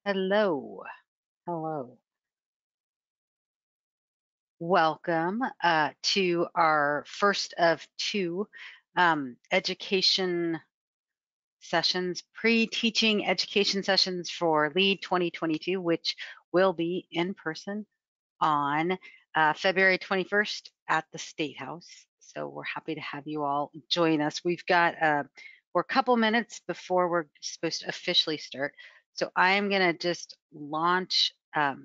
Hello. Hello. Welcome to our first of two education sessions, pre-teaching education sessions for LEAD 2022, which will be in person on February 21st at the State House. So we're happy to have you all join us. We're a couple minutes before we're supposed to officially start. So I am going to just launch a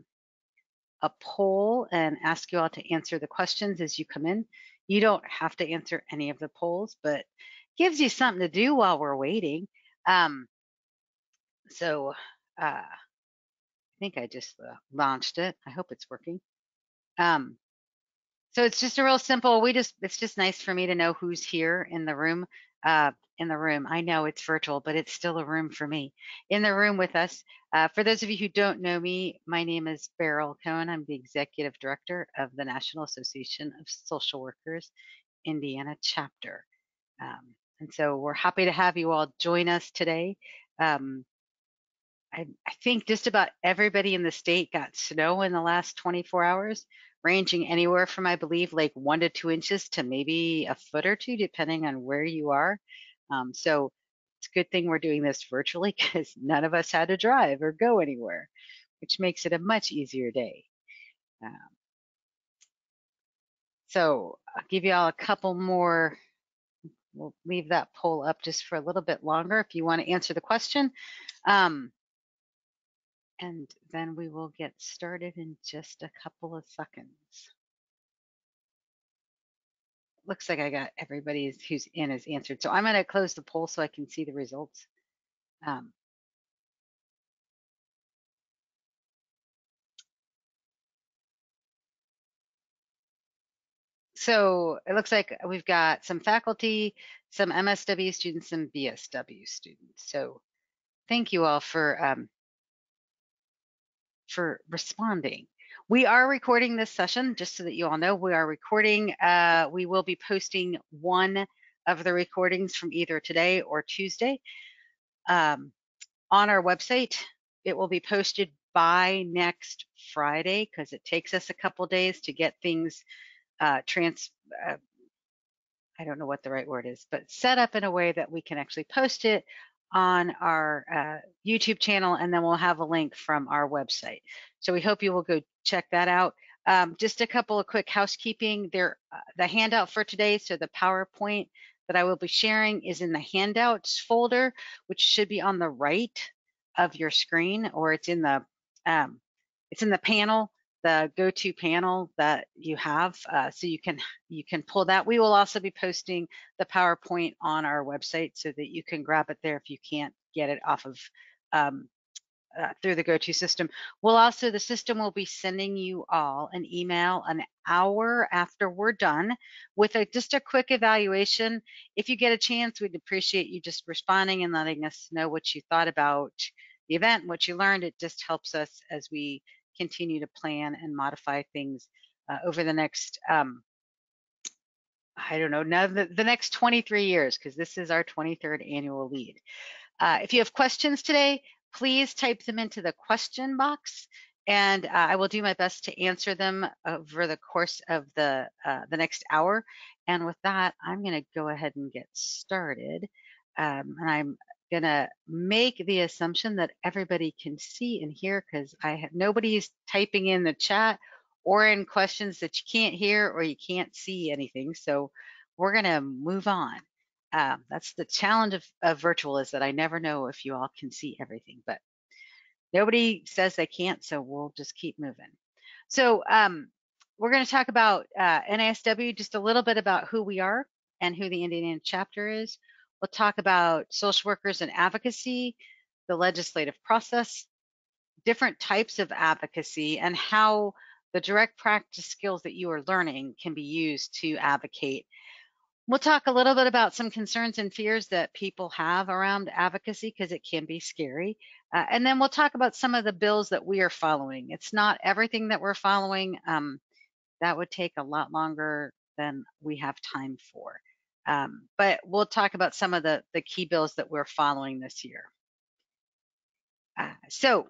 poll and ask you all to answer the questions as you come in. You don't have to answer any of the polls, but gives you something to do while we're waiting. Um, so I think I just launched it. I hope it's working. Um, so it's just a real simple, it's just nice for me to know who's here in the room. I know it's virtual, but it's still a room for me. In the room with us. For those of you who don't know me, my name is Beryl Cohen. I'm the Executive Director of the National Association of Social Workers, Indiana chapter. And so we're happy to have you all join us today. Um, I think just about everybody in the state got snow in the last 24 hours, ranging anywhere from, I believe, like 1 to 2 inches to maybe a foot or two, depending on where you are. So it's a good thing we're doing this virtually because none of us had to drive or go anywhere, which makes it a much easier day. Um, so I'll give you all a couple more. We'll leave that poll up just for a little bit longer if you want to answer the question. And then we will get started in just a couple of seconds. Looks like I got everybody who's in is answered. So I'm going to close the poll so I can see the results. Um, so it looks like we've got some faculty, some MSW students, some BSW students. So thank you all for responding. We are recording this session, just so that you all know, we are recording. We will be posting one of the recordings from either today or Tuesday on our website. It will be posted by next Friday because it takes us a couple days to get things I don't know what the right word is, but set up in a way that we can actually post it on our YouTube channel, and then we'll have a link from our website. So we hope you will go check that out. Just a couple of quick housekeeping. The handout for today, so the PowerPoint that I will be sharing is in the handouts folder, which should be on the right of your screen, or it's in the panel, the go-to panel that you have, so you can pull that. We will also be posting the PowerPoint on our website so that you can grab it there if you can't get it off of through the go-to system. The system will be sending you all an email an hour after we're done with just a quick evaluation. If you get a chance, we'd appreciate you just responding and letting us know what you thought about the event, what you learned. It just helps us as we continue to plan and modify things over the next, I don't know, now the next 23 years, because this is our 23rd annual LEAD. If you have questions today, please type them into the question box, and I will do my best to answer them over the course of the next hour. And with that, I'm going to go ahead and get started. And I'm going to make the assumption that everybody can see and hear, because nobody's typing in the chat or in questions that you can't hear or you can't see anything. So we're going to move on. That's the challenge of virtual, is that I never know if you all can see everything, but nobody says they can't, so we'll just keep moving. So we're going to talk about NASW, just a little bit about who we are and who the Indiana chapter is. We'll talk about social workers and advocacy, the legislative process, different types of advocacy, and how the direct practice skills that you are learning can be used to advocate. We'll talk a little bit about some concerns and fears that people have around advocacy, because it can be scary. And then we'll talk about some of the bills that we are following. It's not everything that we're following. That would take a lot longer than we have time for. But we'll talk about some of the key bills that we're following this year. So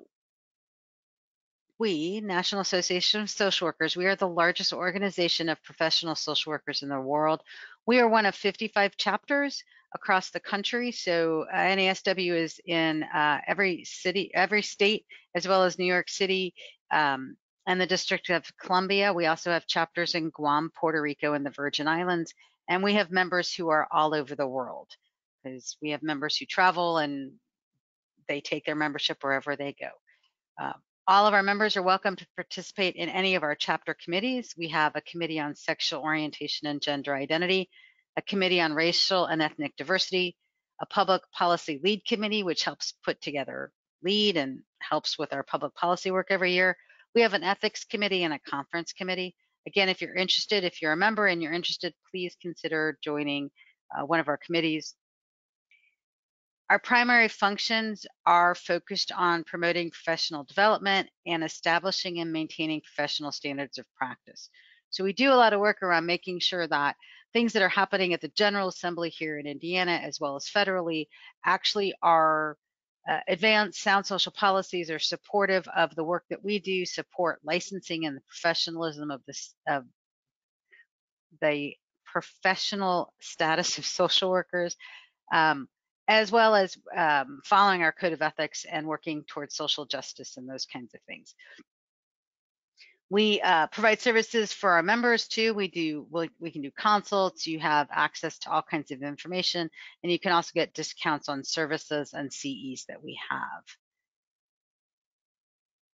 We, National Association of Social Workers, we are the largest organization of professional social workers in the world. We are one of 55 chapters across the country. So NASW is in every city, every state, as well as New York City and the District of Columbia. We also have chapters in Guam, Puerto Rico, and the Virgin Islands. And we have members who are all over the world, because we have members who travel and they take their membership wherever they go. Uh, all of our members are welcome to participate in any of our chapter committees. We have a committee on sexual orientation and gender identity, a committee on racial and ethnic diversity, a public policy lead committee, which helps put together lead and helps with our public policy work every year. We have an ethics committee and a conference committee. Again, if you're interested, if you're a member and you're interested, please consider joining one of our committees. Our primary functions are focused on promoting professional development and establishing and maintaining professional standards of practice. So we do a lot of work around making sure that things that are happening at the General Assembly here in Indiana, as well as federally, actually are advanced sound social policies, are supportive of the work that we do, support licensing and the professionalism of the professional status of social workers, as well as following our code of ethics and working towards social justice and those kinds of things. We provide services for our members too. We can do consults. You have access to all kinds of information, and you can also get discounts on services and CEs that we have.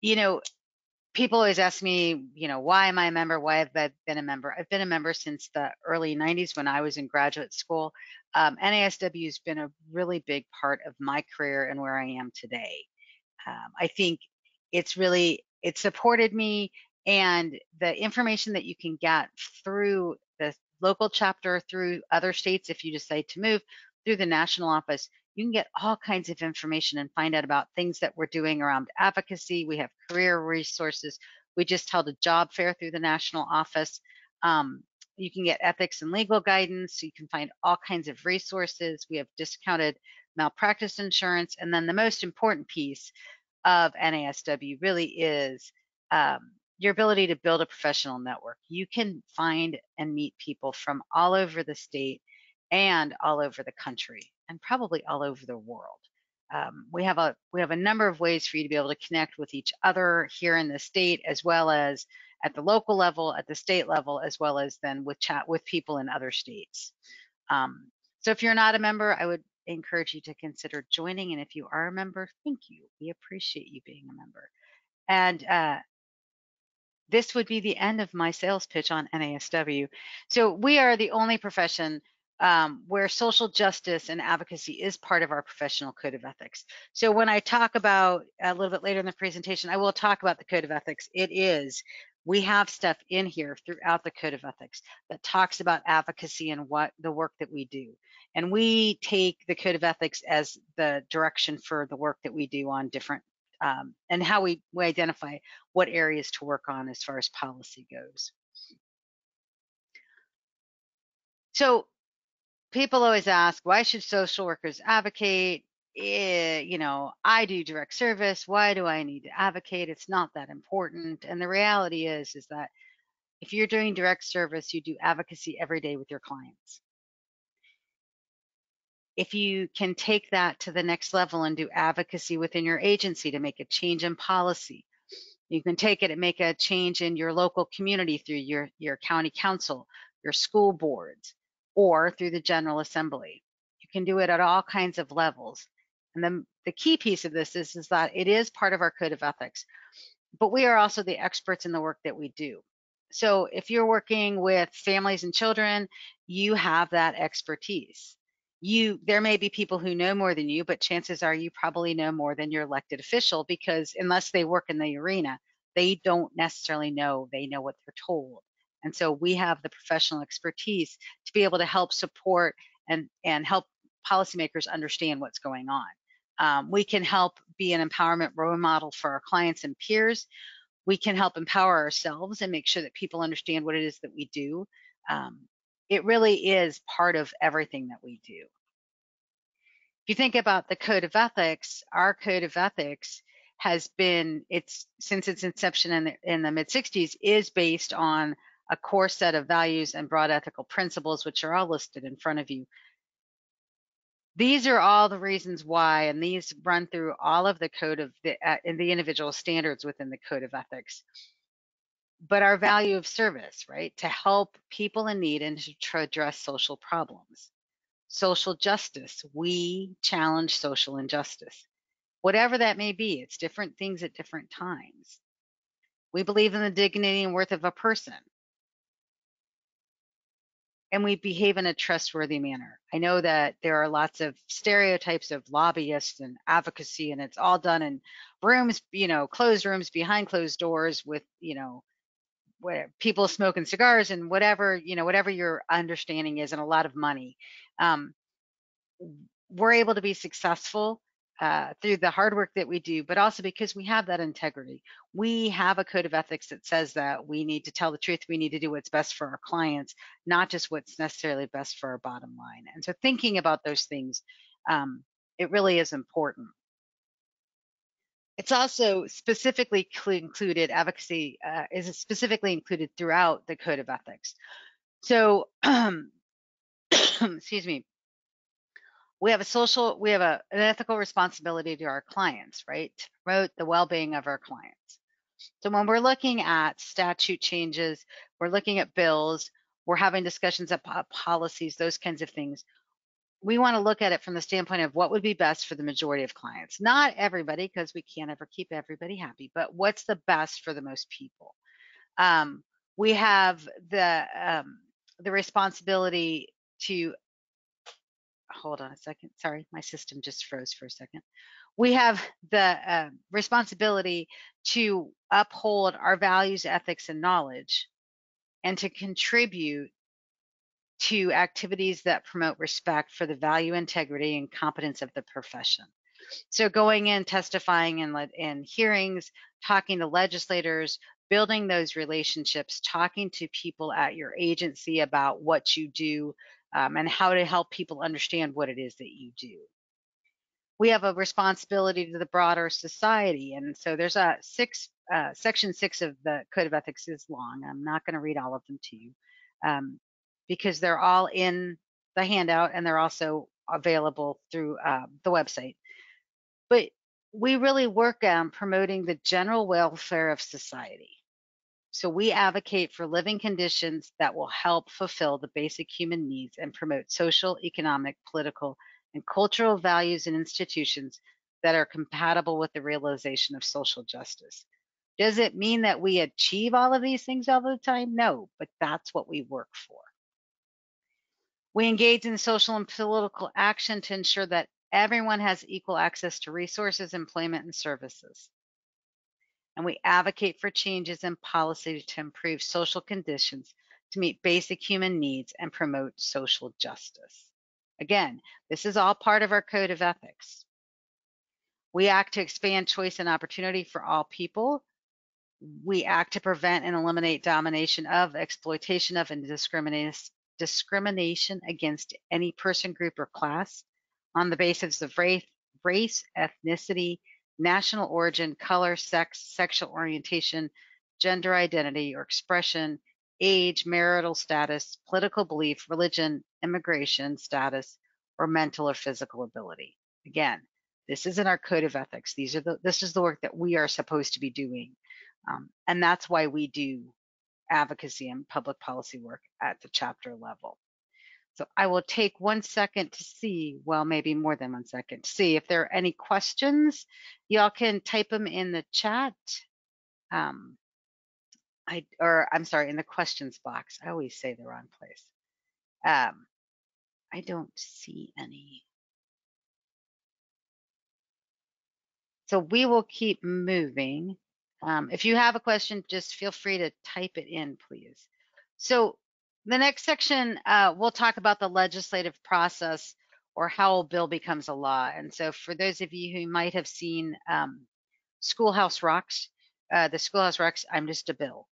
You know, people always ask me, you know, why am I a member? Why have I been a member? I've been a member since the early 90s when I was in graduate school. NASW has been a really big part of my career and where I am today. I think it's supported me, and the information that you can get through the local chapter, through other states, if you decide to move, through the national office, you can get all kinds of information and find out about things that we're doing around advocacy. We have career resources. We just held a job fair through the national office. You can get ethics and legal guidance. So you can find all kinds of resources. We have discounted malpractice insurance. And then the most important piece of NASW really is your ability to build a professional network. You can find and meet people from all over the state and all over the country, and probably all over the world. We have a number of ways for you to be able to connect with each other here in the state, as well as at the local level, at the state level, as well as then with people in other states. So if you're not a member, I would encourage you to consider joining. And if you are a member, thank you. We appreciate you being a member. And this would be the end of my sales pitch on NASW. So we are the only profession where social justice and advocacy is part of our professional code of ethics. So when I talk about a little bit later in the presentation, I will talk about the code of ethics. We have stuff in here throughout the code of ethics that talks about advocacy and what the work that we do. And we take the code of ethics as the direction for the work that we do on different and how we identify what areas to work on as far as policy goes. So people always ask, why should social workers advocate? You know, I do direct service. Why do I need to advocate? It's not that important. And the reality is that if you're doing direct service, you do advocacy every day with your clients. If you can take that to the next level and do advocacy within your agency to make a change in policy, you can take it and make a change in your local community through your county council, your school boards, or through the General Assembly. You can do it at all kinds of levels. And then the key piece of this is that it is part of our code of ethics, but we are also the experts in the work that we do. So if you're working with families and children, you have that expertise. There may be people who know more than you, but chances are you probably know more than your elected official, because unless they work in the arena, they don't necessarily know. They know what they're told. And so we have the professional expertise to be able to help support and help policymakers understand what's going on. We can help be an empowerment role model for our clients and peers. We can help empower ourselves and make sure that people understand what it is that we do. It really is part of everything that we do. If you think about the code of ethics, our code of ethics has been, since its inception in the mid-60s, is based on a core set of values and broad ethical principles, which are all listed in front of you. These are all the reasons why, and these run through all of the code of the individual standards within the code of ethics. But our value of service, right, to help people in need and to address social problems. Social justice, we challenge social injustice. Whatever that may be, it's different things at different times. We believe in the dignity and worth of a person. And we behave in a trustworthy manner. I know that there are lots of stereotypes of lobbyists and advocacy, and it's all done in rooms, closed rooms behind closed doors with, where people smoking cigars and whatever your understanding is, and a lot of money. We're able to be successful through the hard work that we do, but also because we have that integrity. We have a code of ethics that says that we need to tell the truth. We need to do what's best for our clients, not just what's necessarily best for our bottom line. And so thinking about those things, it really is important. It's also specifically included, advocacy is specifically included throughout the code of ethics. So, excuse me, we have an ethical responsibility to our clients, right? To promote the well-being of our clients. So when we're looking at statute changes, we're looking at bills, we're having discussions about policies, those kinds of things. We want to look at it from the standpoint of what would be best for the majority of clients. Not everybody, because we can't ever keep everybody happy, but what's the best for the most people? We have the responsibility to, hold on a second, sorry, my system just froze for a second. We have the responsibility to uphold our values, ethics, and knowledge, and to contribute to activities that promote respect for the value, integrity, and competence of the profession. So going in, testifying in hearings, talking to legislators, building those relationships, talking to people at your agency about what you do, and how to help people understand what it is that you do. We have a responsibility to the broader society. And so there's section 6 of the Code of Ethics is long. I'm not going to read all of them to you because they're all in the handout and they're also available through the website. But we really work on promoting the general welfare of society. So we advocate for living conditions that will help fulfill the basic human needs and promote social, economic, political, and cultural values and institutions that are compatible with the realization of social justice. Does it mean that we achieve all of these things all the time? No, but that's what we work for. We engage in social and political action to ensure that everyone has equal access to resources, employment, and services. And we advocate for changes in policy to improve social conditions to meet basic human needs and promote social justice. Again, this is all part of our code of ethics. We act to expand choice and opportunity for all people. We act to prevent and eliminate domination of, exploitation of, and discrimination against any person, group, or class on the basis of race, ethnicity, national origin, color, sex, sexual orientation, gender identity or expression, age, marital status, political belief, religion, immigration status, or mental or physical ability. Again, this isn't our code of ethics. This is the work that we are supposed to be doing. And that's why we do advocacy and public policy work at the chapter level. So I will take 1 second to see, well, maybe more than 1 second, to see if there are any questions. Y'all can type them in the chat. I'm sorry, in the questions box. I always say the wrong place. I don't see any. So we will keep moving. If you have a question, just feel free to type it in, please. So the next section, we'll talk about the legislative process or how a bill becomes a law. And so for those of you who might have seen Schoolhouse Rocks, the Schoolhouse Rocks, I'm Just a Bill,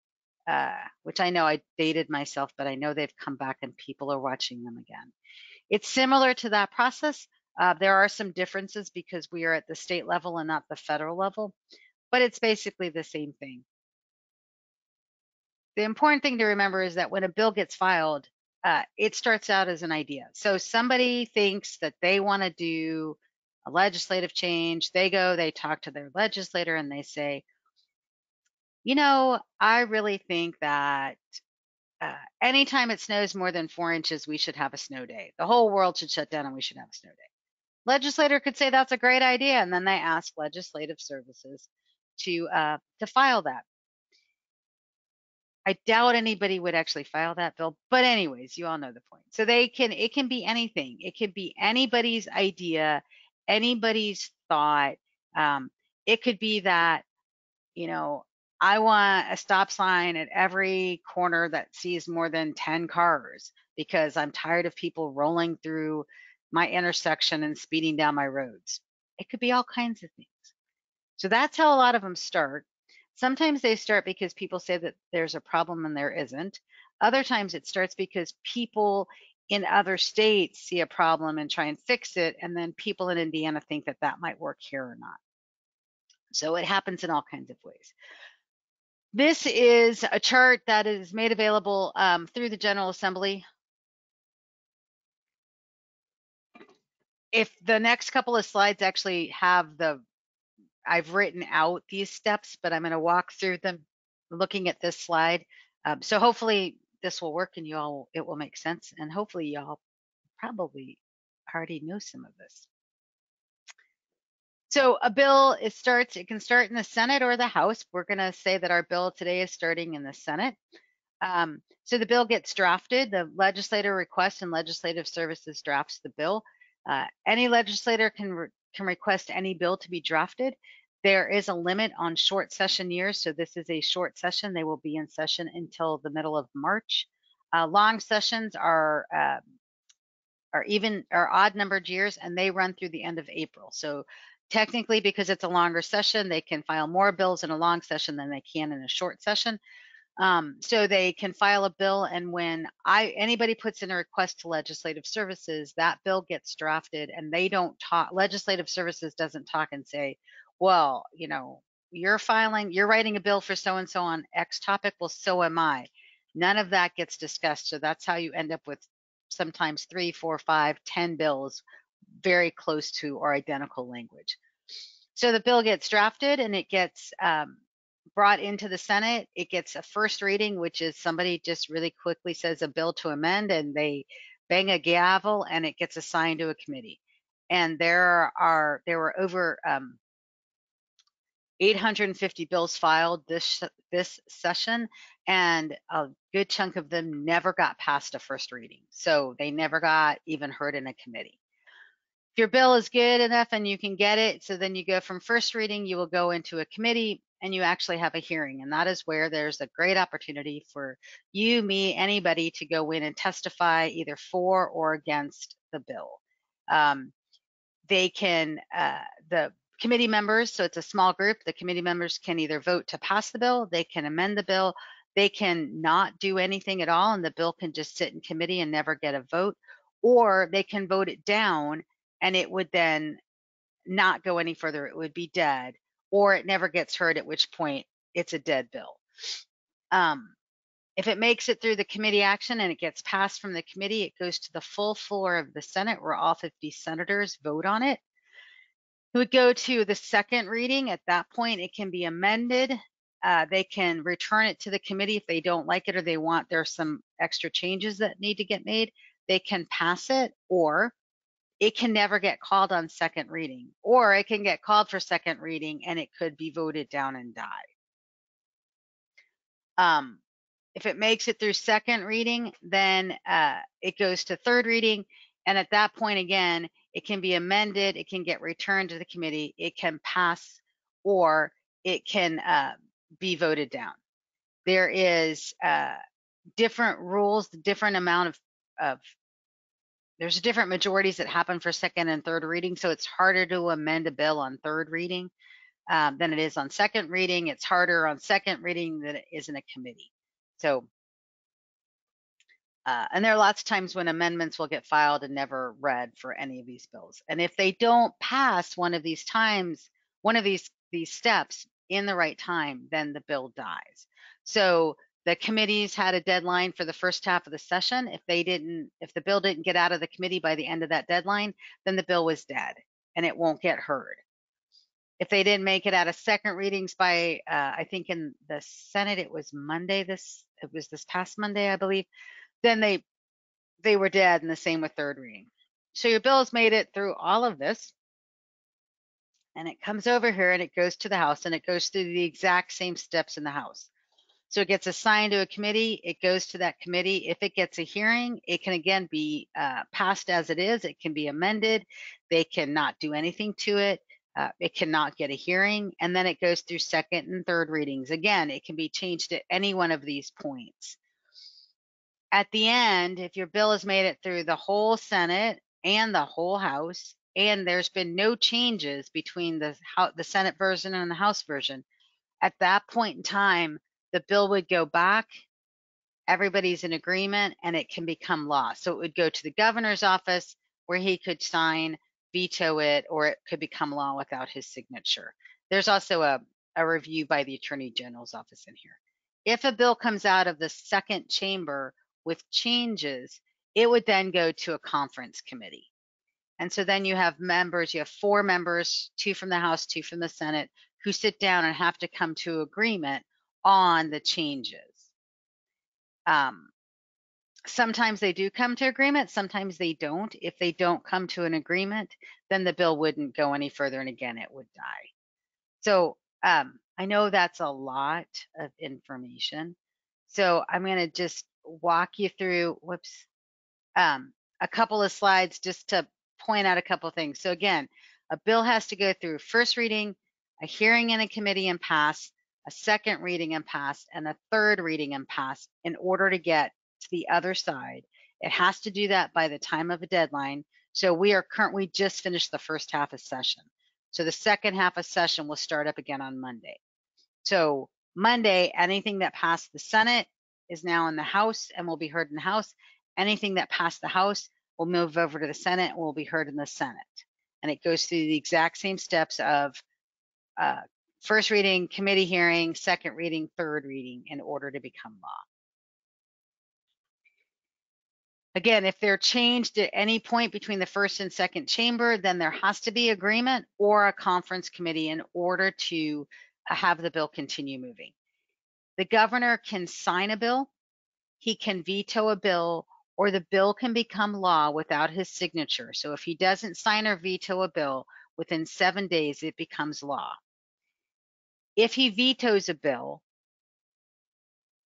which I know I dated myself, but I know they've come back and people are watching them again. It's similar to that process, There are some differences because we are at the state level and not the federal level, but it's basically the same thing. The important thing to remember is that when a bill gets filed, it starts out as an idea. So somebody thinks that they want to do a legislative change. They go, they talk to their legislator and they say, you know, I really think that anytime it snows more than 4 inches, we should have a snow day. The whole world should shut down and we should have a snow day. Legislator could say that's a great idea, and then they ask legislative services to file that. I doubt anybody would actually file that bill, but anyways, you all know the point. So it can be anything. It could be anybody's idea, anybody's thought. It could be that, you know, I want a stop sign at every corner that sees more than 10 cars because I'm tired of people rolling through my intersection and speeding down my roads. It could be all kinds of things. So that's how a lot of them start. Sometimes they start because people say that there's a problem and there isn't. Other times it starts because people in other states see a problem and try and fix it, and then people in Indiana think that that might work here or not. So it happens in all kinds of ways. This is a chart that is made available through the General Assembly. If the next couple of slides actually have I've written out these steps, but I'm going to walk through them looking at this slide. So hopefully this will work and it will make sense. And hopefully y'all probably already know some of this. So a bill, it can start in the Senate or the House. We're going to say that our bill today is starting in the Senate. So the bill gets drafted, the legislator requests and legislative services drafts the bill. Any legislator can request any bill to be drafted. There is a limit on short session years, so this is a short session. They will be in session until the middle of March. Long sessions are odd numbered years, and they run through the end of April. So technically, because it's a longer session, they can file more bills in a long session than they can in a short session. So they can file a bill, and when anybody puts in a request to legislative services, that bill gets drafted, and they don't talk. Legislative services doesn't talk and say, well, you know, you're writing a bill for so and so on X topic. Well, so am I. None of that gets discussed. So that's how you end up with sometimes 3, 4, 5, 10 bills very close to or identical language. So the bill gets drafted and it gets brought into the Senate. It gets a first reading, which is somebody just really quickly says a bill to amend, and they bang a gavel and it gets assigned to a committee. And there were over 850 bills filed this session, and a good chunk of them never got past a first reading. So they never got even heard in a committee. If your bill is good enough and you can get it, so then you go from first reading, you will go into a committee and you actually have a hearing. And that is where there's a great opportunity for you, me, anybody to go in and testify either for or against the bill. The committee members, so it's a small group, the committee members can either vote to pass the bill, they can amend the bill, they can not do anything at all, and the bill can just sit in committee and never get a vote, or they can vote it down and it would then not go any further. It would be dead, or it never gets heard, at which point it's a dead bill. If it makes it through the committee action and it gets passed from the committee, it goes to the full floor of the Senate where all 50 senators vote on it. It would go to the second reading. At that point, it can be amended. They can return it to the committee if they don't like it or they want there's some extra changes that need to get made. They can pass it, or it can never get called on second reading, or it can get called for second reading and it could be voted down and die. If it makes it through second reading, then it goes to third reading. And at that point, again, it can be amended, it can get returned to the committee, it can pass, or it can be voted down. There is different rules, different amount of there's different majorities that happen for second and third reading, so it's harder to amend a bill on third reading than it is on second reading. It's harder on second reading than it is in a committee. So And there are lots of times when amendments will get filed and never read for any of these bills. And if they don't pass one of these times, one of these steps in the right time, then the bill dies. So the committees had a deadline for the first half of the session. If the bill didn't get out of the committee by the end of that deadline, then the bill was dead and it won't get heard. If they didn't make it out of second readings by, I think in the Senate, it was this past Monday, I believe, then they were dead, and the same with third reading. So your bill has made it through all of this, and it comes over here and it goes to the House, and it goes through the exact same steps in the House. So it gets assigned to a committee, it goes to that committee. If it gets a hearing, it can again be passed as it is, it can be amended, they cannot do anything to it, it cannot get a hearing, and then it goes through second and third readings. Again, it can be changed at any one of these points. At the end, if your bill has made it through the whole Senate and the whole House, and there's been no changes between the Senate version and the House version, at that point in time, the bill would go back, everybody's in agreement, and it can become law. So it would go to the governor's office where he could sign, veto it, or it could become law without his signature. There's also a review by the Attorney General's office in here. If a bill comes out of the second chamber with changes, it would then go to a conference committee. And so then you have members, you have 4 members, 2 from the House, 2 from the Senate, who sit down and have to come to agreement on the changes. Sometimes they do come to agreement, sometimes they don't. If they don't come to an agreement, then the bill wouldn't go any further, and again, it would die. So I know that's a lot of information. So I'm going to just walk you through, a couple of slides just to point out a couple of things. So again, a bill has to go through first reading, a hearing in a committee and pass, a second reading and pass, and a third reading and pass in order to get to the other side. It has to do that by the time of a deadline. So we just finished the first half of session. So the second half of session will start up again on Monday. So Monday, anything that passed the Senate is now in the House and will be heard in the House. Anything that passed the House will move over to the Senate and will be heard in the Senate. And it goes through the exact same steps of first reading, committee hearing, second reading, third reading in order to become law. Again, if they're changed at any point between the first and second chamber, then there has to be agreement or a conference committee in order to have the bill continue moving. The governor can sign a bill, he can veto a bill, or the bill can become law without his signature. So if he doesn't sign or veto a bill, within 7 days, it becomes law. If he vetoes a bill,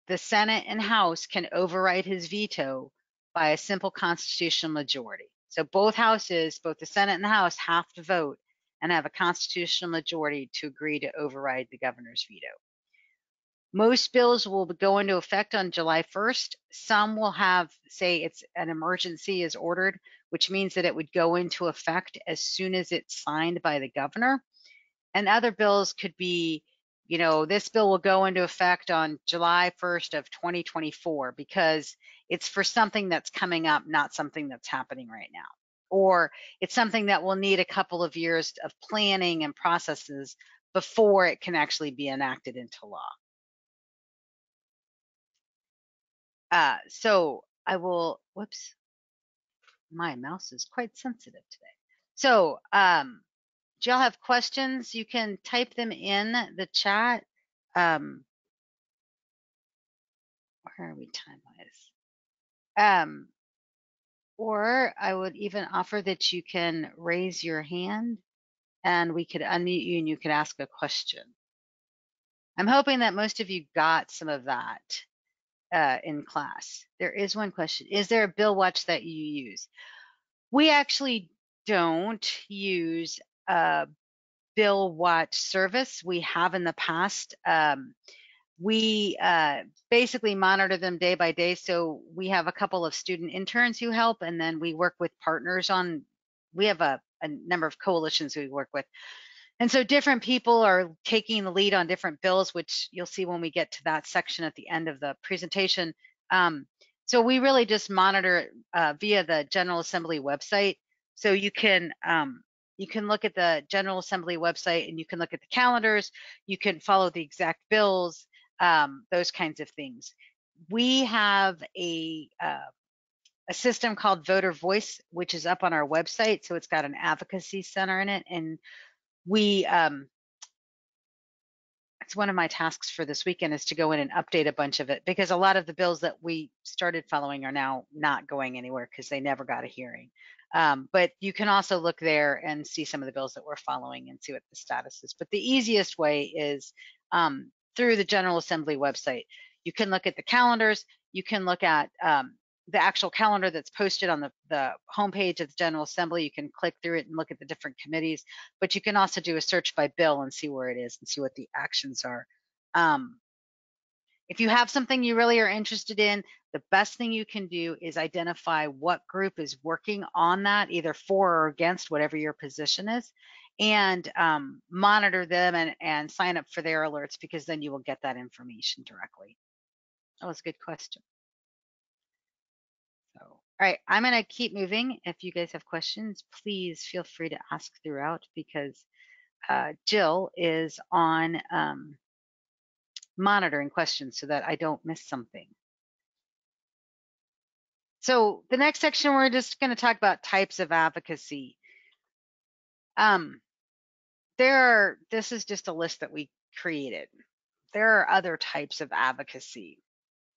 the Senate and House can override his veto by a simple constitutional majority. So both houses, both the Senate and the House, have to vote and have a constitutional majority to agree to override the governor's veto. Most bills will go into effect on July 1st. Some will have, say it's an emergency is ordered, which means that it would go into effect as soon as it's signed by the governor. And other bills could be, this bill will go into effect on July 1st of 2024 because it's for something that's coming up, not something that's happening right now. Or it's something that will need a couple of years of planning and processes before it can actually be enacted into law. So I will, my mouse is quite sensitive today. So do y'all have questions? You can type them in the chat. Where are we time-wise? Or I would even offer that you can raise your hand and we could unmute you and you could ask a question. I'm hoping that most of you got some of that in class. There is one question. Is there a bill watch that you use? We actually don't use a bill watch service. We have in the past. We basically monitor them day by day. So we have a couple of student interns who help, and then we work with partners on, we have a number of coalitions we work with. And so different people are taking the lead on different bills, which you'll see when we get to that section at the end of the presentation. So we really just monitor it via the General Assembly website. So you can look at the General Assembly website and you can look at the calendars. You can follow the exact bills, those kinds of things. We have a system called Voter Voice, which is up on our website. So it's got an advocacy center in it, and we it's one of my tasks for this weekend is to go in and update a bunch of it, because a lot of the bills that we started following are now not going anywhere because they never got a hearing. But you can also look there and see some of the bills that we're following and see what the status is. But the easiest way is through the General Assembly website. You can look at the calendars. You can look at the actual calendar that's posted on the homepage of the General Assembly. You can click through it and look at the different committees, but you can also do a search by bill and see where it is and see what the actions are. If you have something you really are interested in, the best thing you can do is identify what group is working on that, either for or against, whatever your position is, and monitor them and sign up for their alerts, because then you will get that information directly. That was a good question. So, all right, I'm going to keep moving. If you guys have questions, please feel free to ask throughout, because Jill is on monitoring questions so that I don't miss something. So the next section, we're just going to talk about types of advocacy. This is just a list that we created. There are other types of advocacy.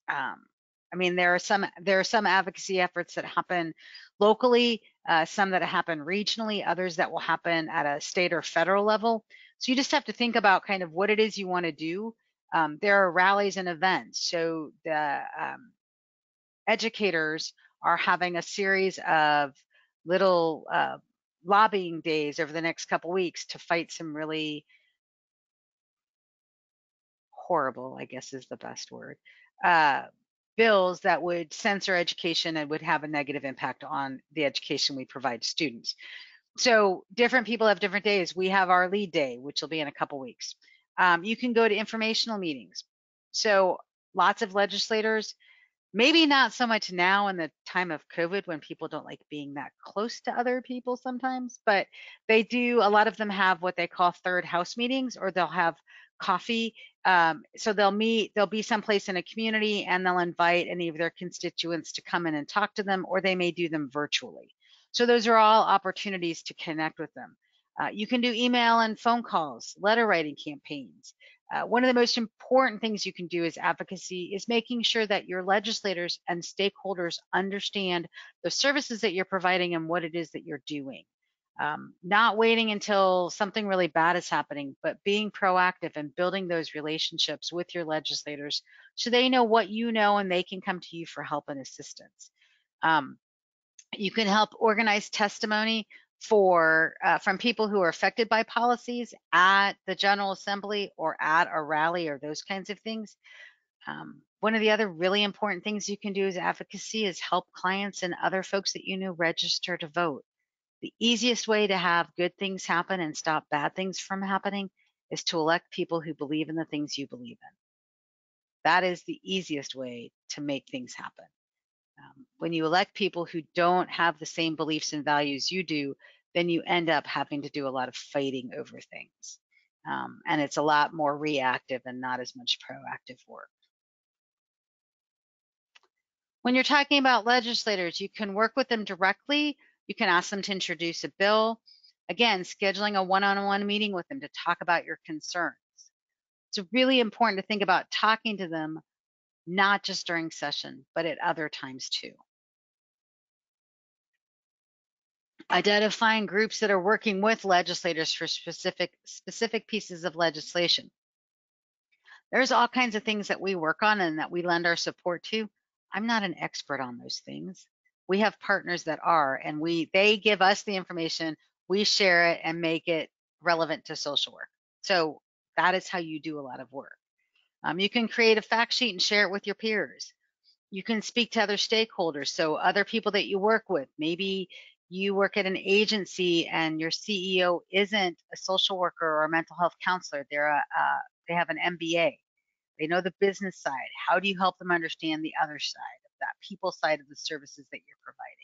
I mean, there are some advocacy efforts that happen locally, some that happen regionally, others that will happen at a state or federal level. So you just have to think about kind of what it is you want to do. There are rallies and events. So the educators are having a series of little lobbying days over the next couple weeks to fight some really horrible, I guess is the best word, bills that would censor education and would have a negative impact on the education we provide students. So different people have different days. We have our lead day, which will be in a couple weeks. You can go to informational meetings. So lots of legislators, maybe not so much now in the time of COVID when people don't like being that close to other people sometimes, but they do, a lot of them have what they call third house meetings, or they'll have coffee. So they'll be someplace in a community and they'll invite any of their constituents to come in and talk to them, or they may do them virtually. So those are all opportunities to connect with them. You can do email and phone calls, letter writing campaigns. One of the most important things you can do as advocacy is making sure that your legislators and stakeholders understand the services that you're providing and what it is that you're doing. Not waiting until something really bad is happening, but being proactive and building those relationships with your legislators so they know what you know and they can come to you for help and assistance. You can help organize testimony from people who are affected by policies at the General Assembly or at a rally or those kinds of things. One of the other really important things you can do as advocacy is help clients and other folks that you know register to vote. The easiest way to have good things happen and stop bad things from happening is to elect people who believe in the things you believe in. That is the easiest way to make things happen. When you elect people who don't have the same beliefs and values you do, then you end up having to do a lot of fighting over things. And it's a lot more reactive and not as much proactive work. When you're talking about legislators, you can work with them directly. You can ask them to introduce a bill. Again, scheduling a one-on-one meeting with them to talk about your concerns. It's really important to think about talking to them, not just during session, but at other times too. Identifying groups that are working with legislators for specific pieces of legislation. There's all kinds of things that we work on and that we lend our support to. I'm not an expert on those things. We have partners that are, and they give us the information, we share it and make it relevant to social work. So that is how you do a lot of work. You can create a fact sheet and share it with your peers. You can speak to other stakeholders, so other people that you work with. Maybe you work at an agency and your CEO isn't a social worker or a mental health counselor. They have an MBA. They know the business side. How do you help them understand the other side of that people side of the services that you're providing.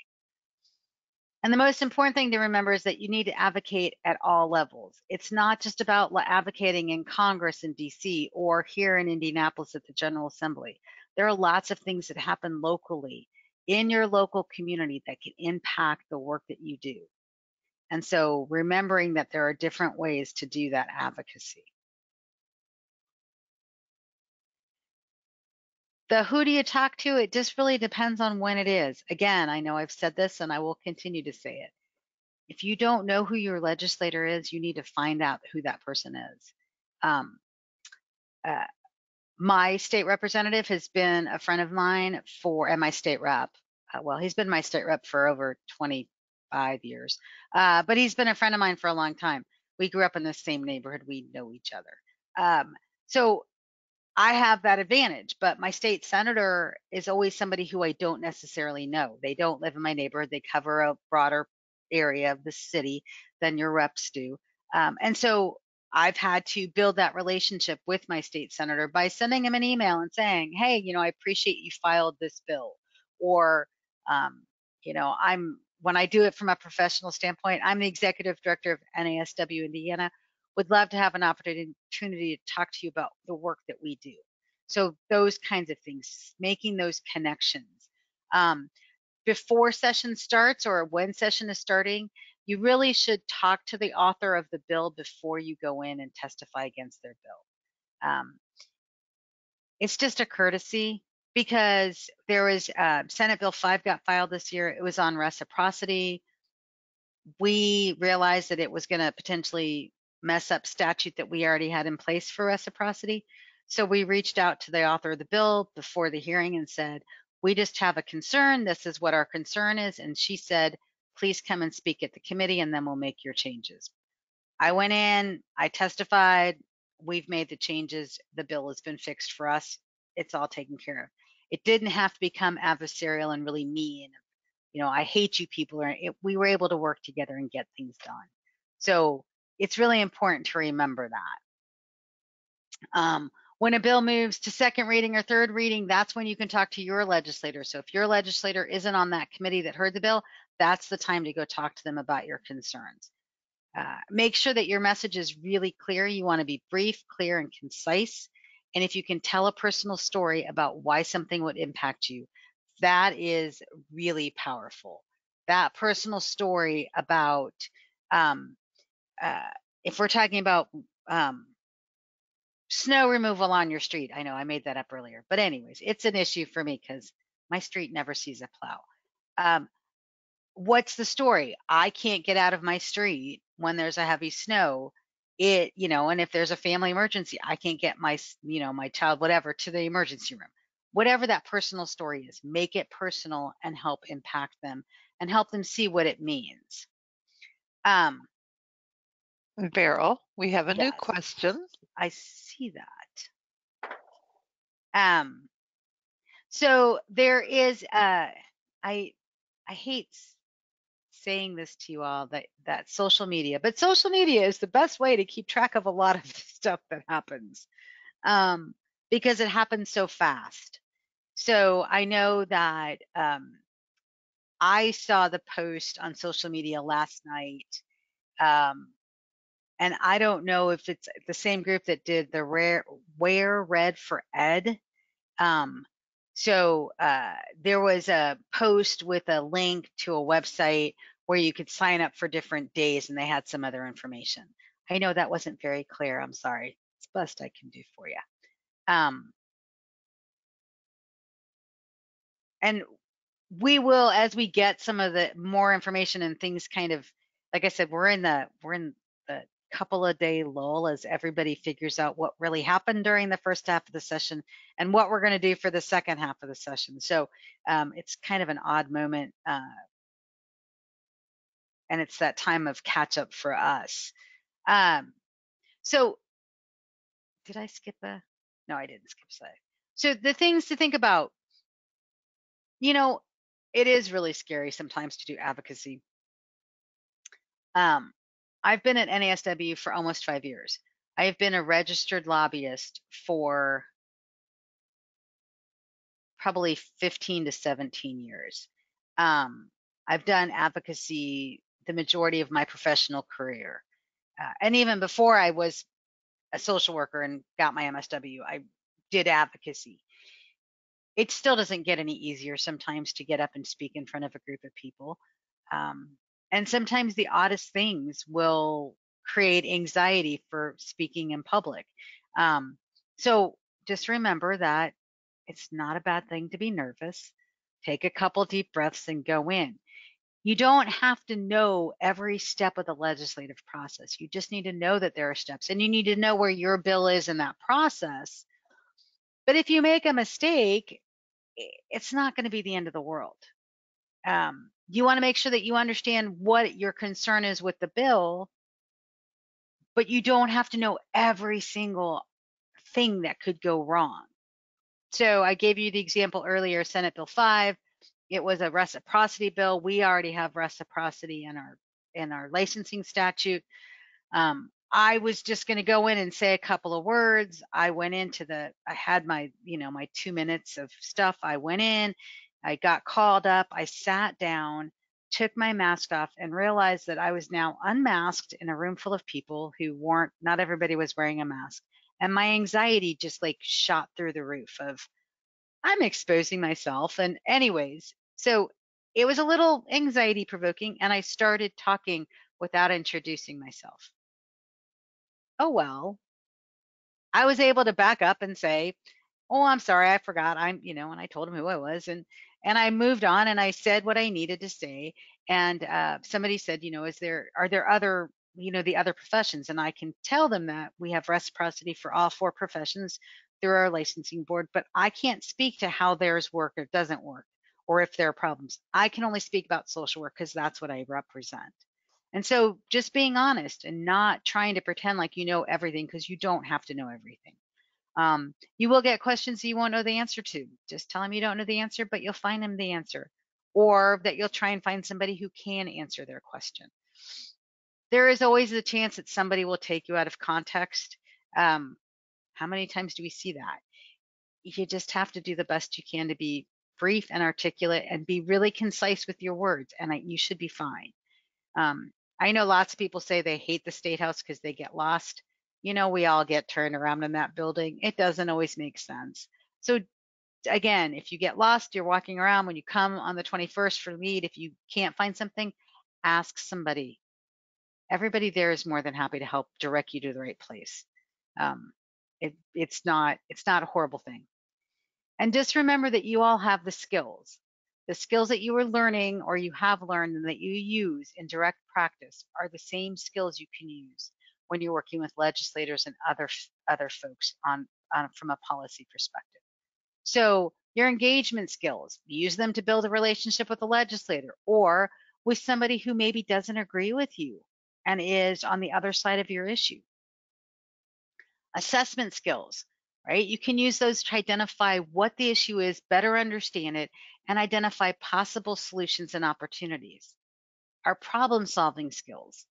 And the most important thing to remember is that you need to advocate at all levels. It's not just about advocating in Congress in DC or here in Indianapolis at the General Assembly. There are lots of things that happen locally in your local community that can impact the work that you do. And so remembering that there are different ways to do that advocacy. The who do you talk to? It just really depends on when it is. Again, I know I've said this and I will continue to say it. If you don't know who your legislator is, you need to find out who that person is. Um, my state representative has been a friend of mine and my state rep. Well, he's been my state rep for over 25 years, but he's been a friend of mine for a long time. We grew up in the same neighborhood. We know each other. So I have that advantage, but my state senator is always somebody who I don't necessarily know. They don't live in my neighborhood. They cover a broader area of the city than your reps do. And so I've had to build that relationship with my state senator by sending him an email and saying, hey, I appreciate you filed this bill. Or, when I do it from a professional standpoint, I'm the executive director of NASW Indiana. Would love to have an opportunity to talk to you about the work that we do. So those kinds of things, making those connections. Before session starts or when session is starting, you really should talk to the author of the bill before you go in and testify against their bill. It's just a courtesy because there was Senate Bill 5 got filed this year. It was on reciprocity. We realized that it was going to potentially mess up statute that we already had in place for reciprocity. So we reached out to the author of the bill before the hearing and said, we just have a concern. This is what our concern is. And she said, please come and speak at the committee and then we'll make your changes. I went in, I testified, we've made the changes. The bill has been fixed for us. It's all taken care of. It didn't have to become adversarial and really mean. I hate you people. We were able to work together and get things done. So it's really important to remember that. When a bill moves to second reading or third reading, that's when you can talk to your legislator. So if your legislator isn't on that committee that heard the bill, that's the time to go talk to them about your concerns. Make sure that your message is really clear. You want to be brief, clear, and concise. And if you can tell a personal story about why something would impact you, that is really powerful. That personal story about, if we're talking about snow removal on your street. I know I made that up earlier, but anyways, it's an issue for me because my street never sees a plow. What's the story? I can't get out of my street when there's a heavy snow. And if there's a family emergency, I can't get my child, whatever, to the emergency room. Whatever that personal story is, make it personal and help impact them and help them see what it means. Beryl, we have a new question. I see that. So there is, I hate saying this to you all, that social media, but social media is the best way to keep track of a lot of the stuff that happens, because it happens so fast. So I know that I saw the post on social media last night, and I don't know if it's the same group that did the Wear Red for Ed. So there was a post with a link to a website where you could sign up for different days, and they had some other information. I know that wasn't very clear. I'm sorry. It's the best I can do for you. And we will, as we get some of the more information and things kind of, like I said, we're in the couple of day lull as everybody figures out what really happened during the first half of the session and what we're going to do for the second half of the session. So it's kind of an odd moment, and it's that time of catch up for us. So did I skip no, I didn't skip slide. So the things to think about, it is really scary sometimes to do advocacy. I've been at NASW for almost 5 years. I have been a registered lobbyist for probably 15 to 17 years. I've done advocacy the majority of my professional career. And even before I was a social worker and got my MSW, I did advocacy. It still doesn't get any easier sometimes to get up and speak in front of a group of people. Um, and sometimes the oddest things will create anxiety for speaking in public. So just remember that it's not a bad thing to be nervous. Take a couple deep breaths and go in. You don't have to know every step of the legislative process. You just need to know that there are steps, and you need to know where your bill is in that process. But if you make a mistake, it's not going to be the end of the world. You want to make sure that you understand what your concern is with the bill, but you don't have to know every single thing that could go wrong. So I gave you the example earlier, Senate Bill 5. It was a reciprocity bill. We already have reciprocity in our licensing statute. I was just going to go in and say a couple of words. I had my, my 2 minutes of stuff. I went in, I got called up, I sat down, took my mask off, and realized that I was now unmasked in a room full of people not everybody was wearing a mask. And my anxiety just like shot through the roof of, I'm exposing myself. And anyways, so it was a little anxiety provoking, and I started talking without introducing myself. Oh, well, I was able to back up and say, oh, I'm sorry, I forgot. And I told him who I was, and I moved on, and I said what I needed to say. And somebody said, are there other, the other professions? And I can tell them that we have reciprocity for all 4 professions through our licensing board, but I can't speak to how theirs work or doesn't work, or if there are problems. I can only speak about social work because that's what I represent. And so just being honest and not trying to pretend like you know everything, because you don't have to know everything. You will get questions you won't know the answer to. Just tell them you don't know the answer, but you'll find them the answer, or that you'll try and find somebody who can answer their question. There is always the chance that somebody will take you out of context. How many times do we see that? You just have to do the best you can to be brief and articulate and be really concise with your words, and you should be fine. I know lots of people say they hate the State House because they get lost. We all get turned around in that building. It doesn't always make sense. So again, if you get lost, you're walking around, when you come on the 21st for lead, if you can't find something, ask somebody. Everybody there is more than happy to help direct you to the right place. It's not a horrible thing. And just remember that you all have the skills. The skills that you are learning or you have learned and that you use in direct practice are the same skills you can use when you're working with legislators and other folks from a policy perspective. So your engagement skills, use them to build a relationship with a legislator or with somebody who maybe doesn't agree with you and is on the other side of your issue. Assessment skills, right? You can use those to identify what the issue is, better understand it, and identify possible solutions and opportunities. Our problem solving skills,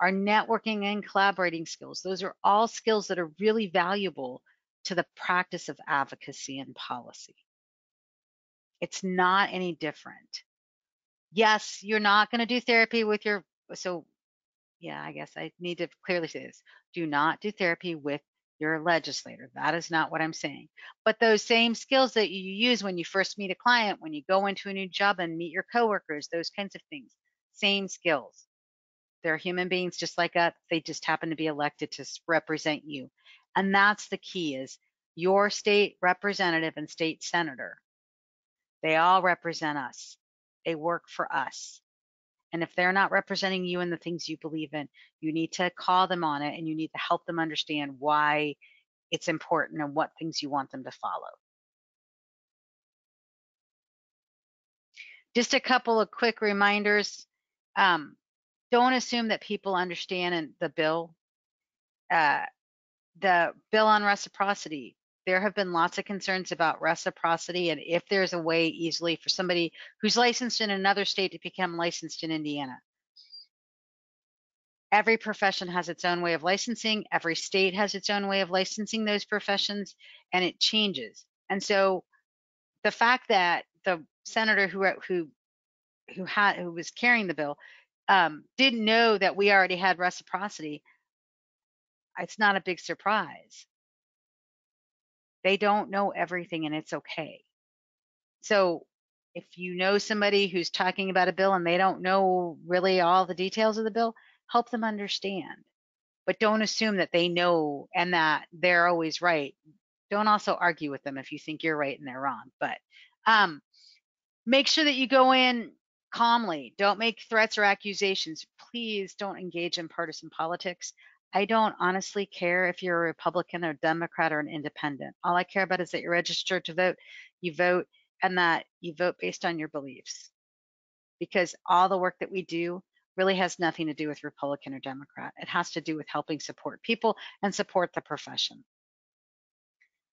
our networking and collaborating skills, those are all skills that are really valuable to the practice of advocacy and policy. It's not any different. Yes, you're not going to do therapy with yeah, I guess I need to clearly say this. Do not do therapy with your legislator. That is not what I'm saying. But those same skills that you use when you first meet a client, when you go into a new job and meet your coworkers, those kinds of things, same skills. They're human beings just like us. They just happen to be elected to represent you. And that's the key, is your state representative and state senator. They all represent us. They work for us. And if they're not representing you in the things you believe in, you need to call them on it, and you need to help them understand why it's important and what things you want them to follow. Just a couple of quick reminders. Don't assume that people understand the bill. The bill on reciprocity, there have been lots of concerns about reciprocity and if there's a way easily for somebody who's licensed in another state to become licensed in Indiana. Every profession has its own way of licensing. Every state has its own way of licensing those professions, and it changes. And so the fact that the senator who was carrying the bill didn't know that we already had reciprocity, it's not a big surprise. They don't know everything, and it's okay. So if you know somebody who's talking about a bill and they don't know really all the details of the bill, help them understand. But don't assume that they know and that they're always right. Don't also argue with them if you think you're right and they're wrong. But make sure that you go in calmly. Don't make threats or accusations. Please don't engage in partisan politics. I don't honestly care if you're a Republican or Democrat or an independent. All I care about is that you're registered to vote, you vote, and that you vote based on your beliefs. Because all the work that we do really has nothing to do with Republican or Democrat. It has to do with helping support people and support the profession.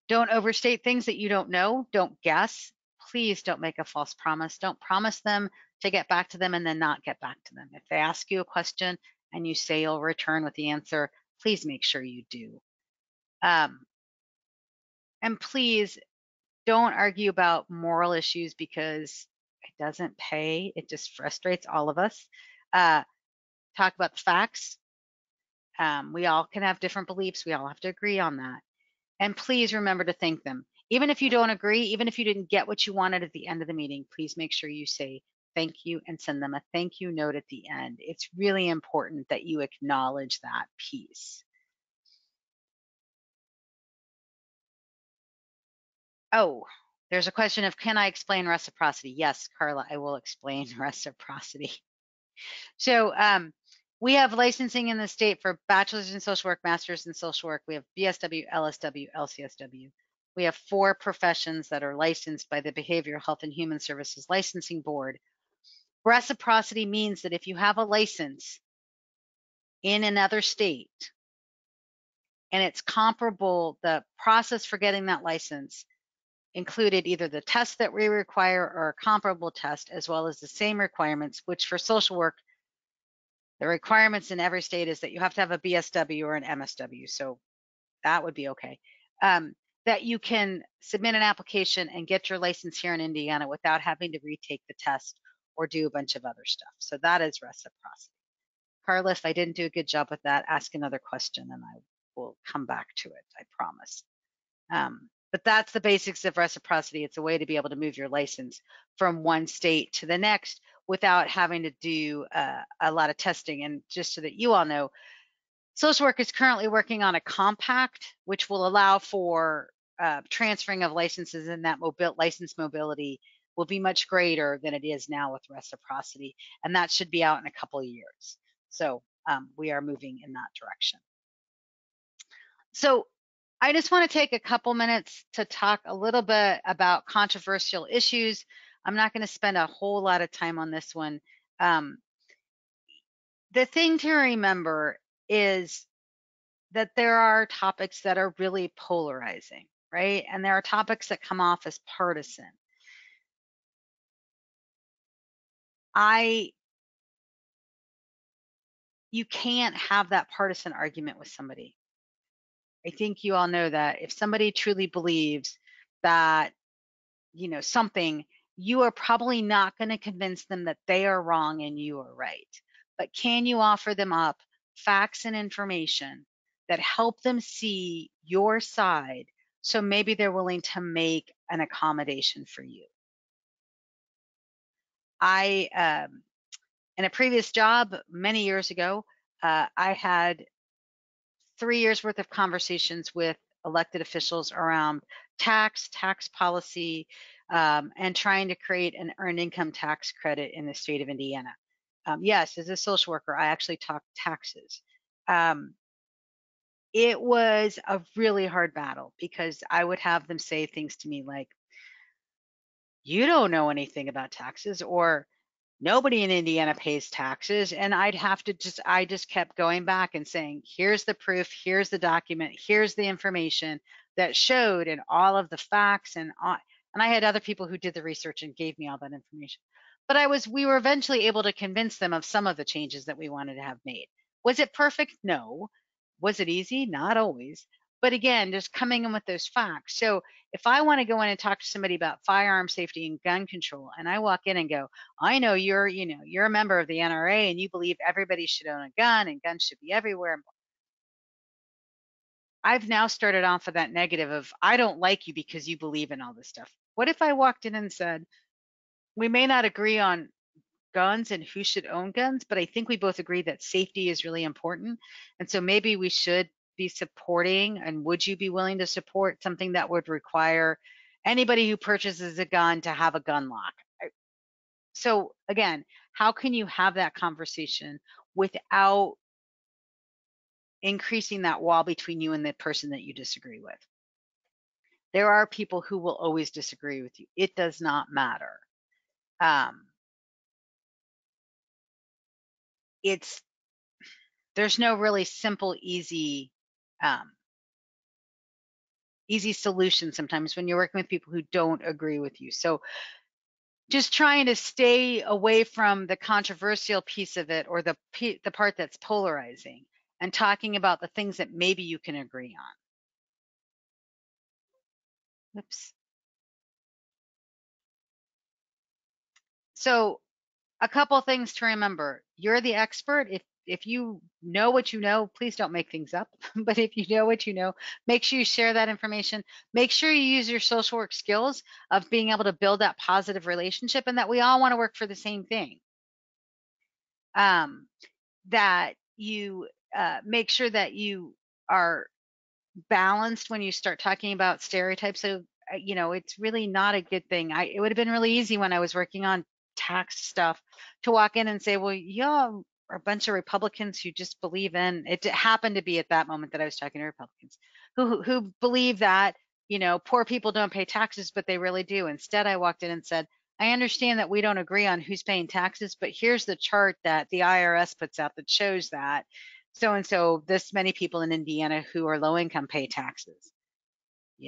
Don't overstate things that you don't know. Don't guess. Please don't make a false promise. Don't promise them to get back to them and then not get back to them. If they ask you a question and you say you'll return with the answer, please make sure you do. And please don't argue about moral issues because it doesn't pay. It just frustrates all of us. Talk about the facts. We all can have different beliefs. We all have to agree on that. And please remember to thank them. Even if you don't agree, even if you didn't get what you wanted at the end of the meeting, please make sure you say thank you and send them a thank you note at the end. It's really important that you acknowledge that piece. Oh, there's a question of, can I explain reciprocity? Yes, Carla, I will explain reciprocity. So we have licensing in the state for bachelor's in social work, master's in social work. We have BSW, LSW, LCSW. We have 4 professions that are licensed by the Behavioral Health and Human Services Licensing Board. Reciprocity means that if you have a license in another state and it's comparable, the process for getting that license included either the test that we require or a comparable test, as well as the same requirements, which for social work, the requirements in every state is that you have to have a BSW or an MSW. So that would be okay. That you can submit an application and get your license here in Indiana without having to retake the test or do a bunch of other stuff. So that is reciprocity. Carla, if I didn't do a good job with that, ask another question and I will come back to it, I promise. But that's the basics of reciprocity. It's a way to be able to move your license from one state to the next without having to do a lot of testing. And just so that you all know, social work is currently working on a compact, which will allow for transferring of licenses, and that license mobility will be much greater than it is now with reciprocity. And that should be out in a couple of years. So we are moving in that direction. So I just want to take a couple minutes to talk a little bit about controversial issues. I'm not going to spend a whole lot of time on this one. The thing to remember is that there are topics that are really polarizing, right? And there are topics that come off as partisan. You can't have that partisan argument with somebody. I think you all know that if somebody truly believes that, you know, something, you are probably not going to convince them that they are wrong and you are right. But can you offer them up facts and information that help them see your side so maybe they're willing to make an accommodation for you? In a previous job many years ago, I had 3 years worth of conversations with elected officials around tax policy, and trying to create an earned income tax credit in the state of Indiana. Yes, as a social worker, I actually talked taxes. It was a really hard battle because I would have them say things to me like, you don't know anything about taxes, or nobody in Indiana pays taxes. And I just kept going back and saying, here's the proof, here's the document, here's the information that showed, and all of the facts. And I had other people who did the research and gave me all that information. But we were eventually able to convince them of some of the changes that we wanted to have made. Was it perfect? No. Was it easy? Not always. But again, just coming in with those facts. So if I want to go in and talk to somebody about firearm safety and gun control, and I walk in and go, I know you're a member of the NRA and you believe everybody should own a gun and guns should be everywhere. I've now started off with that negative of, I don't like you because you believe in all this stuff. What if I walked in and said, we may not agree on guns and who should own guns, but I think we both agree that safety is really important. And so maybe we should be supporting, and would you be willing to support something that would require anybody who purchases a gun to have a gun lock? So again, how can you have that conversation without increasing that wall between you and the person that you disagree with? There are people who will always disagree with you. It does not matter. There's no really simple, easy solution sometimes when you're working with people who don't agree with you. So just trying to stay away from the controversial piece of it, or the part that's polarizing, and talking about the things that maybe you can agree on. Oops. So a couple things to remember. You're the expert. If you know what you know, please don't make things up. But if you know what you know, make sure you share that information. Make sure you use your social work skills of being able to build that positive relationship, and that we all want to work for the same thing. That you make sure that you are balanced when you start talking about stereotypes. So, it's really not a good thing. It would have been really easy when I was working on tax stuff to walk in and say, well, y'all are a bunch of Republicans who just believe in it. Happened to be at that moment that I was talking to Republicans who believe that, poor people don't pay taxes, but they really do. Instead, I walked in and said, I understand that we don't agree on who's paying taxes, but here's the chart that the IRS puts out that shows that so and so this many people in Indiana who are low income pay taxes.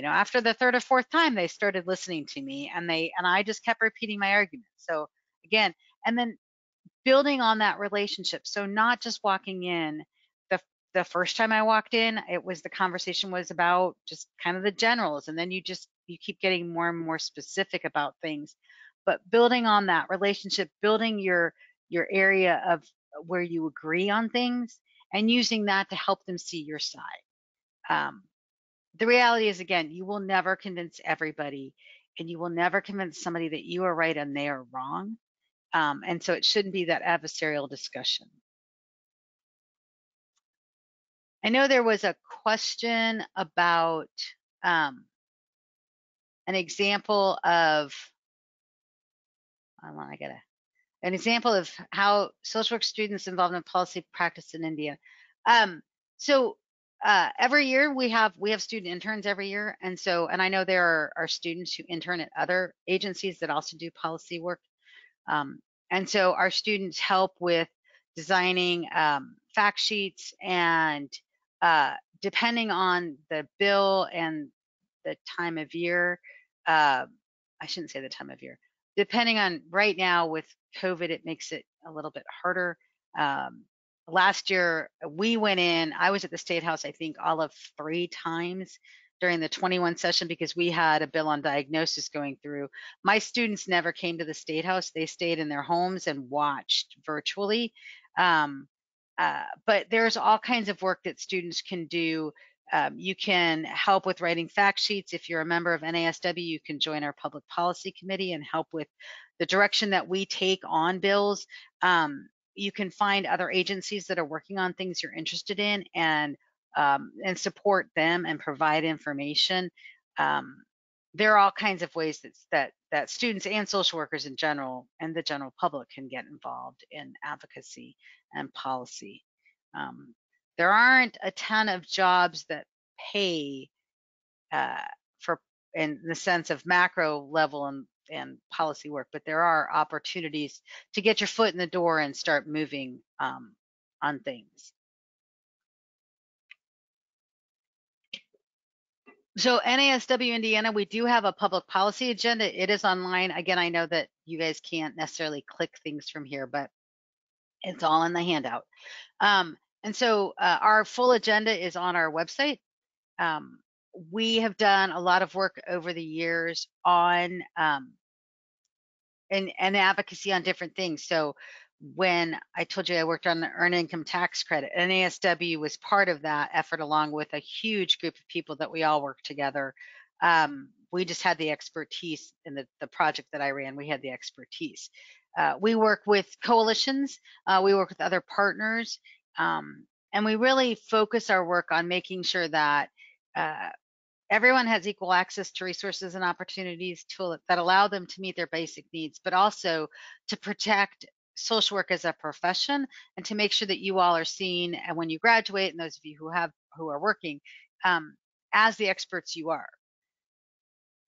After the third or fourth time, they started listening to me, and I just kept repeating my argument. So again, and then building on that relationship. So not just walking in. The first time I walked in, the conversation was about just kind of the generals, and then you keep getting more and more specific about things. But building on that relationship, building your area of where you agree on things, and using that to help them see your side. The reality is, again, you will never convince everybody, and you will never convince somebody that you are right and they are wrong. And so it shouldn't be that adversarial discussion. I know there was a question about an example of, an example of how social work students involved in policy practice in India. So every year we have student interns every year, and I know there are students who intern at other agencies that also do policy work. And so our students help with designing fact sheets, and depending on the bill and the time of year, I shouldn't say the time of year, depending on right now with COVID, it makes it a little bit harder. Last year we went in, I was at the State House, I think all of 3 times during the 21 session, because we had a bill on diagnosis going through. My students never came to the State House. They stayed in their homes and watched virtually. But there's all kinds of work that students can do. You can help with writing fact sheets. If you're a member of NASW, you can join our public policy committee and help with the direction that we take on bills. You can find other agencies that are working on things you're interested in, and support them and provide information. There are all kinds of ways that students and social workers in general, and the general public, can get involved in advocacy and policy. There aren't a ton of jobs that pay for, in the sense of macro level and policy work, but there are opportunities to get your foot in the door and start moving on things. So NASW Indiana, we do have a public policy agenda. It is online. Again, I know that you guys can't necessarily click things from here, but it's all in the handout. And so our full agenda is on our website. We have done a lot of work over the years on and advocacy on different things. So when I told you I worked on the earned income tax credit, NASW was part of that effort along with a huge group of people that we all worked together. We just had the expertise in the project that I ran. We had the expertise. We work with coalitions. We work with other partners. And we really focus our work on making sure that everyone has equal access to resources and opportunities that allow them to meet their basic needs, but also to protect social work as a profession and to make sure that you all are seen, and when you graduate, and those of you who are working, as the experts you are.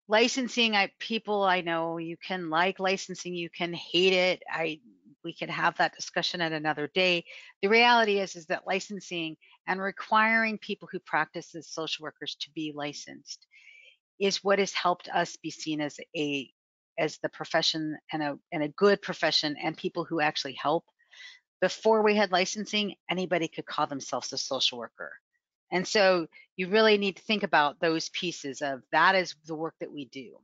Licensing, people I know, you can like licensing, you can hate it. We can have that discussion at another day. The reality is that licensing and requiring people who practice as social workers to be licensed is what has helped us be seen as the profession and a good profession and people who actually help. Before we had licensing, anybody could call themselves a social worker. And so you really need to think about those pieces of that is the work that we do.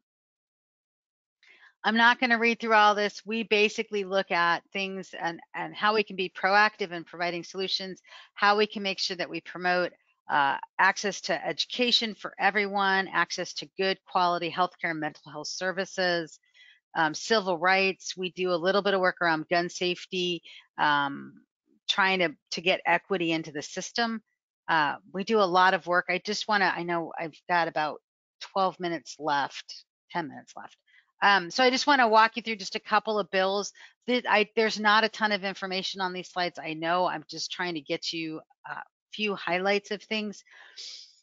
I'm not going to read through all this. We basically look at things and how we can be proactive in providing solutions, how we can make sure that we promote access to education for everyone, access to good quality healthcare and mental health services, civil rights. We do a little bit of work around gun safety, trying to get equity into the system. We do a lot of work. I know I've got about 12 minutes left, 10 minutes left. So I just want to walk you through just a couple of bills. There's not a ton of information on these slides. I know I'm just trying to get you a few highlights of things.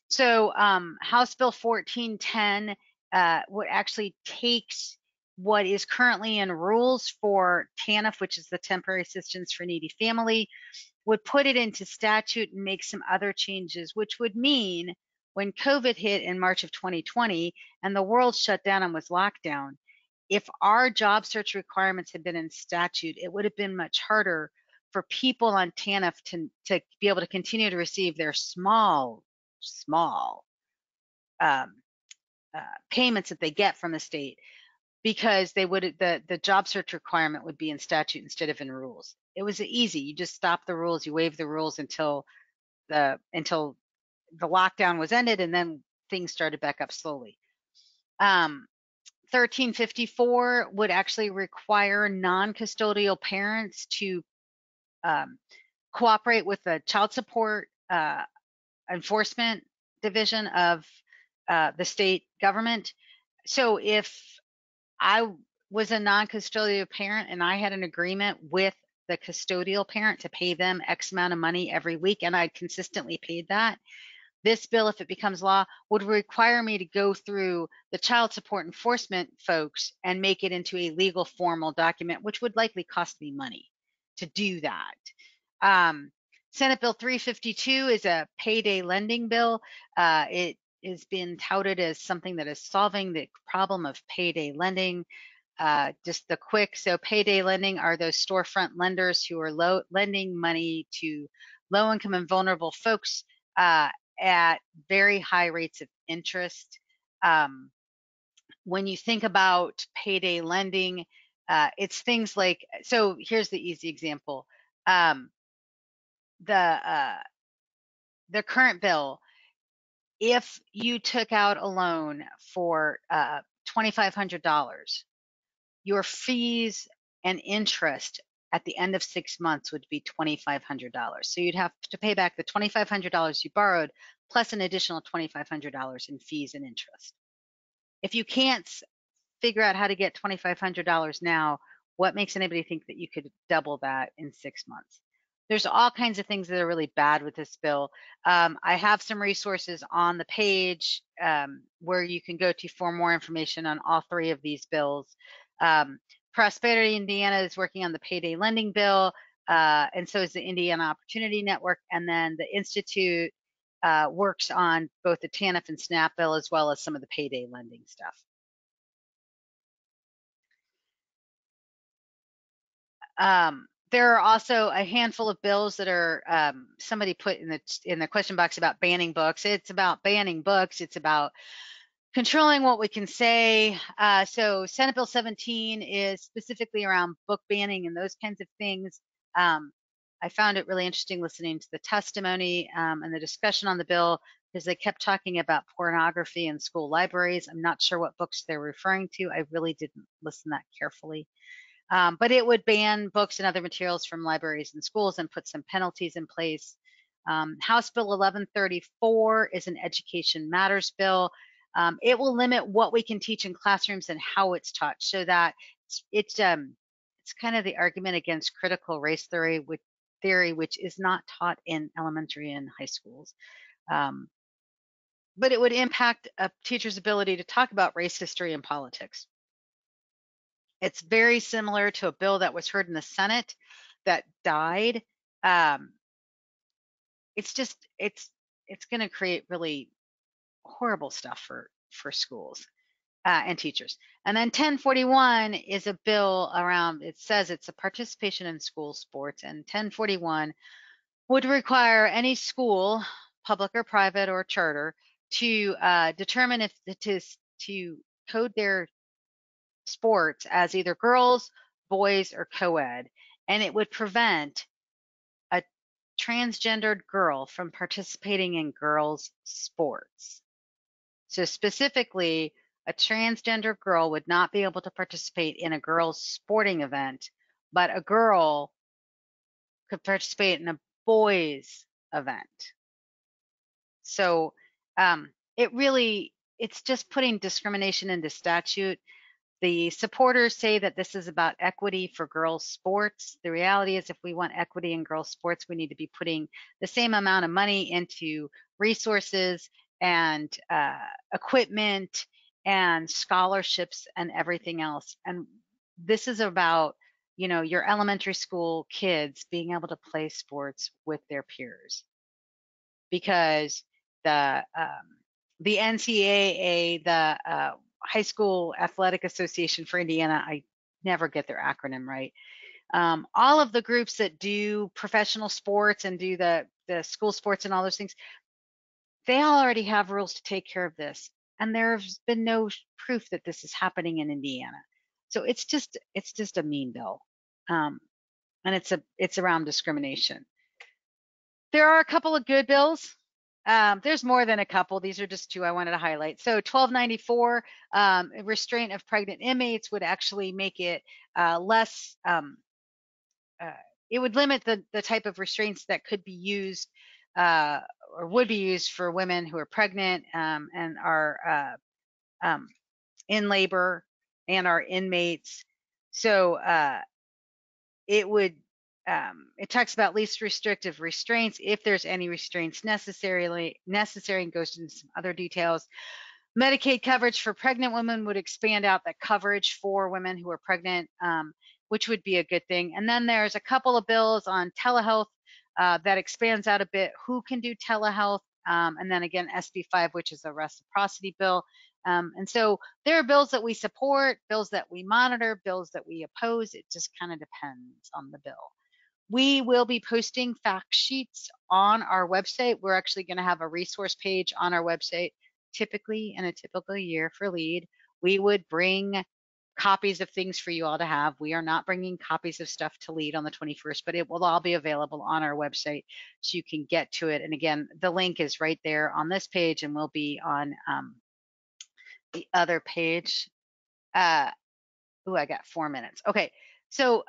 So House Bill 1410 what actually takes what is currently in rules for TANF, which is the Temporary Assistance for Needy Family, would put it into statute and make some other changes, which would mean when COVID hit in March of 2020 and the world shut down and was locked down, if our job search requirements had been in statute, it would have been much harder for people on TANF to be able to continue to receive their small payments that they get from the state, because the job search requirement would be in statute instead of in rules. It was easy. You just stop the rules, you waive the rules until the lockdown was ended, and then things started back up slowly. 1354 would actually require non-custodial parents to cooperate with the child support enforcement division of the state government. So if I was a non-custodial parent and I had an agreement with the custodial parent to pay them X amount of money every week, and I'd consistently paid that, this bill, if it becomes law, would require me to go through the child support enforcement folks and make it into a legal formal document, which would likely cost me money to do that. Senate Bill 352 is a payday lending bill. It has been touted as something that is solving the problem of payday lending. Just so payday lending are those storefront lenders who are lending money to low income and vulnerable folks at very high rates of interest. When you think about payday lending, it's things like, so here's the easy example. The current bill, if you took out a loan for $2,500, your fees and interest at the end of 6 months would be $2,500. So you'd have to pay back the $2,500 you borrowed plus an additional $2,500 in fees and interest. If you can't figure out how to get $2,500 now, what makes anybody think that you could double that in 6 months? There's all kinds of things that are really bad with this bill. I have some resources on the page where you can go to for more information on all three of these bills. Prosperity Indiana is working on the payday lending bill, and so is the Indiana Opportunity Network. And then the Institute works on both the TANF and SNAP bill, as well as some of the payday lending stuff. There are also a handful of bills that are somebody put in the question box about banning books. It's about banning books. It's about controlling what we can say. So Senate Bill 17 is specifically around book banning and those kinds of things. I found it really interesting listening to the testimony and the discussion on the bill because they kept talking about pornography in school libraries. I'm not sure what books they're referring to. I really didn't listen that carefully. But it would ban books and other materials from libraries and schools and put some penalties in place. House Bill 1134 is an education matters bill. It will limit what we can teach in classrooms and how it's taught, so that it's kind of the argument against critical race theory, which is not taught in elementary and high schools. But it would impact a teacher's ability to talk about race history and politics. It's very similar to a bill that was heard in the Senate that died. It's going to create really horrible stuff for schools and teachers. And then 1041 is a bill around, it says it's a participation in school sports, and 1041 would require any school, public or private or charter, to determine if to code their sports as either girls, boys, or co-ed, and it would prevent a transgendered girl from participating in girls' sports. So specifically, a transgender girl would not be able to participate in a girls' sporting event, but a girl could participate in a boys' event. So it's just putting discrimination into statute. The supporters say that this is about equity for girls' sports. The reality is, if we want equity in girls' sports, we need to be putting the same amount of money into resources and equipment and scholarships and everything else. And this is about, your elementary school kids being able to play sports with their peers, because the NCAA, the High School Athletic Association for Indiana, I never get their acronym right. All of the groups that do professional sports and do the school sports and all those things, they all already have rules to take care of this. And there's been no proof that this is happening in Indiana. So it's just a mean bill. And it's around discrimination. There are a couple of good bills. There's more than a couple. These are just two I wanted to highlight. So 1294, restraint of pregnant inmates, would actually make it less, it would limit the type of restraints that could be used or would be used for women who are pregnant and are in labor and are inmates. So it talks about least restrictive restraints, if there's any restraints necessary, and goes into some other details. Medicaid coverage for pregnant women would expand out that coverage for women who are pregnant, which would be a good thing. And then there's a couple of bills on telehealth that expands out a bit who can do telehealth. And then again, SB 5, which is a reciprocity bill. And so there are bills that we support, bills that we monitor, bills that we oppose. It just kind of depends on the bill. We will be posting fact sheets on our website. We're actually going to have a resource page on our website. Typically, in a typical year for LEAD, we would bring copies of things for you all to have. We are not bringing copies of stuff to LEAD on the 21st, but it will all be available on our website so you can get to it. And again, the link is right there on this page and will be on the other page. I got 4 minutes. Okay, so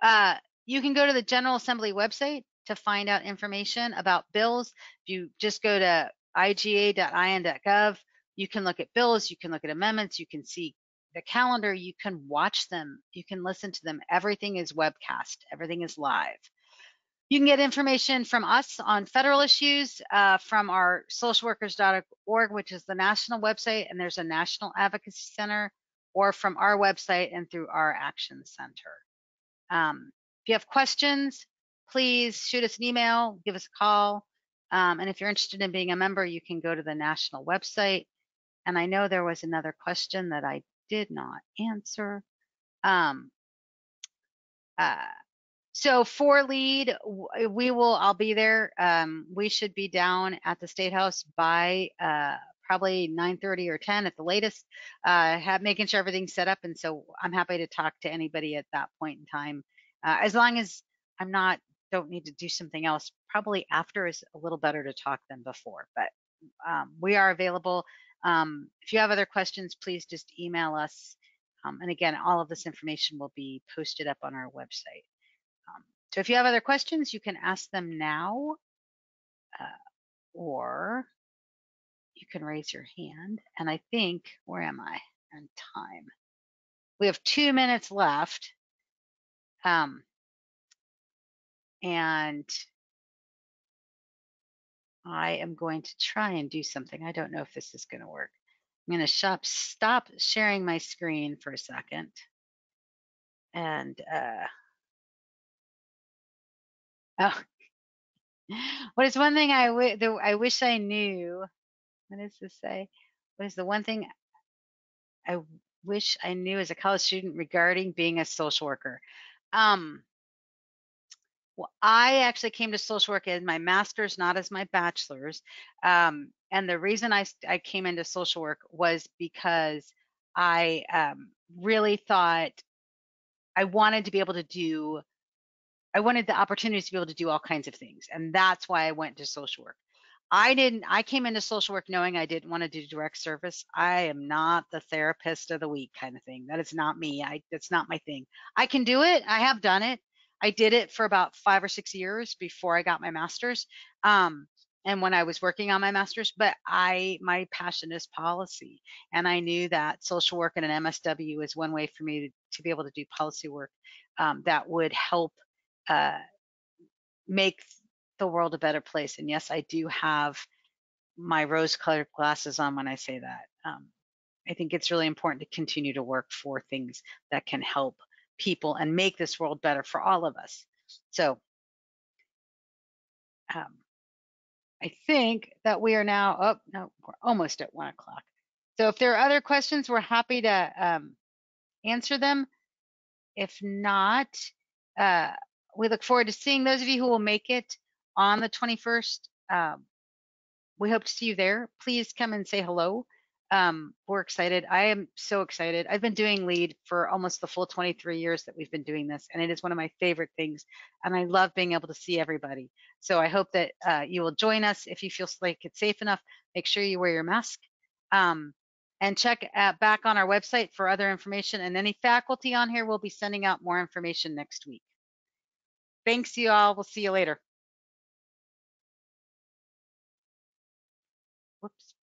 you can go to the General Assembly website to find out information about bills. If you just go to iga.in.gov, you can look at bills, you can look at amendments, you can see the calendar, you can watch them, you can listen to them. Everything is webcast, everything is live. You can get information from us on federal issues from our socialworkers.org, which is the national website, and there's a National Advocacy Center, or from our website and through our Action Center. If you have questions, please shoot us an email, give us a call. And if you're interested in being a member, you can go to the national website. And I know there was another question that I did not answer. So for lead, I'll be there. We should be down at the State House by probably 9:30 or 10 at the latest, making sure everything's set up. And so I'm happy to talk to anybody at that point in time. As long as I'm not, don't need to do something else, probably after is a little better to talk than before, but we are available. If you have other questions, please just email us. And again, all of this information will be posted up on our website. So if you have other questions, you can ask them now, or you can raise your hand. And I think, where am I on time? We have 2 minutes left. And I am going to try and do something. I don't know if this is going to work. I'm going to stop sharing my screen for a second. And oh, what is one thing I wish I knew? What does this say? What is the one thing I wish I knew as a college student regarding being a social worker? Well, I actually came to social work as my master's, not as my bachelor's. And the reason I came into social work was because I really thought I wanted to be able to do, I wanted the opportunity to be able to do all kinds of things. And that's why I went to social work. I came into social work knowing I didn't want to do direct service. I am not the therapist of the week kind of thing. That is not me. That's not my thing. I can do it. I have done it. I did it for about 5 or 6 years before I got my master's. And when I was working on my master's, but my passion is policy. And I knew that social work and an MSW is one way for me to be able to do policy work that would help uh, make the world a better place. And yes, I do have my rose-colored glasses on when I say that. I think it's really important to continue to work for things that can help people and make this world better for all of us. So I think that we are now, oh, no, we're almost at 1 o'clock. So if there are other questions, we're happy to answer them. If not, we look forward to seeing those of you who will make it on the 21st. We hope to see you there. Please come and say hello. We're excited. I am so excited. I've been doing lead for almost the full 23 years that we've been doing this, and it is one of my favorite things. And I love being able to see everybody. So I hope that you will join us if you feel like it's safe enough. Make sure you wear your mask. And check back on our website for other information. And any faculty on here will be sending out more information next week. Thanks, you all. We'll see you later. Whoops.